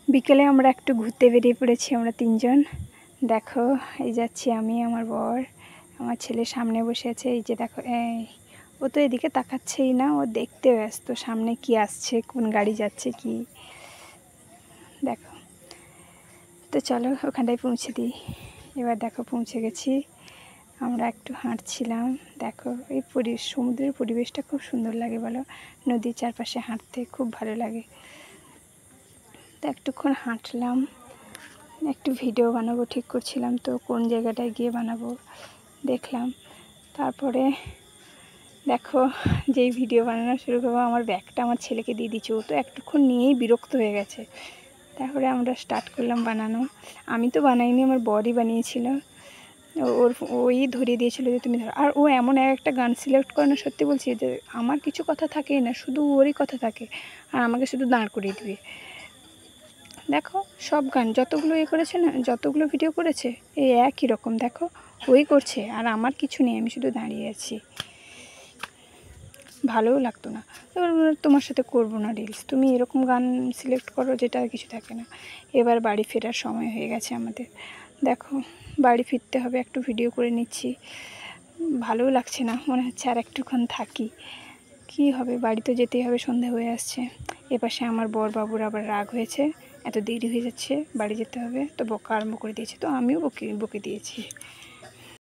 বিকেলে আমরা একটু ঘুরতে বেরিয়ে পড়েছি আমরা তিনজন। দেখো এই যাচ্ছি আমি, আমার বর, আমার ছেলে সামনে বসে আছে। এই যে দেখো, এই ও তো এদিকে তাকাচ্ছেই না, ও দেখতে ব্যস্ত সামনে কি আসছে, কোন গাড়ি যাচ্ছে কি। দেখো তো চলো ওখানটায় পৌঁছে দিই। এবার দেখো পৌঁছে গেছি। আমরা একটু হাঁটছিলাম। দেখো এই সমুদ্রের পরিবেশটা খুব সুন্দর লাগে বলো, নদীর চারপাশে হাঁটতে খুব ভালো লাগে। তো একটুক্ষণ হাঁটলাম, একটু ভিডিও বানাবো ঠিক করছিলাম, তো কোন জায়গাটায় গিয়ে বানাবো দেখলাম। তারপরে দেখো যেই ভিডিও বানানো শুরু করবো, আমার ব্যাগটা আমার ছেলেকে দিয়ে দিচ্ছি, ও তো একটুক্ষণ নিয়েই বিরক্ত হয়ে গেছে। তারপরে আমরা স্টার্ট করলাম বানানো। আমি তো বানাইনি, আমার বরই বানিয়েছিল। ওই ধরিয়ে দিয়েছিল যে তুমি ধরো। আর ও এমন একটা গান সিলেক্ট করে না, সত্যি বলছি যে আমার কিছু কথা থাকেই না, শুধু ওরই কথা থাকে, আর আমাকে শুধু দাঁড় করিয়ে দিবে। দেখো সব গান যতগুলো করেছে না, যতগুলো ভিডিও করেছে এই একই রকম, দেখো ওই করছে আর আমার কিছু নেই, আমি শুধু দাঁড়িয়ে আছি। ভালোও লাগতো না। এবার তোমার সাথে করবো না রিলস, তুমি এরকম গান সিলেক্ট করো যেটা কিছু থাকে না। এবার বাড়ি ফেরার সময় হয়ে গেছে আমাদের। দেখো বাড়ি ফিরতে হবে, একটু ভিডিও করে নিচ্ছি। ভালোও লাগছে না, মনে হচ্ছে আর একটুক্ষণ থাকি। কি হবে, বাড়ি তো যেতেই হবে, সন্ধে হয়ে আসছে। এপাশে আমার বর বাবুর আবার রাগ হয়েছে, এত দেরি হয়ে যাচ্ছে, বাড়ি যেতে হবে, তো বকা আরম্ভ করে দিয়েছে, তো আমিও বকে দিয়েছি।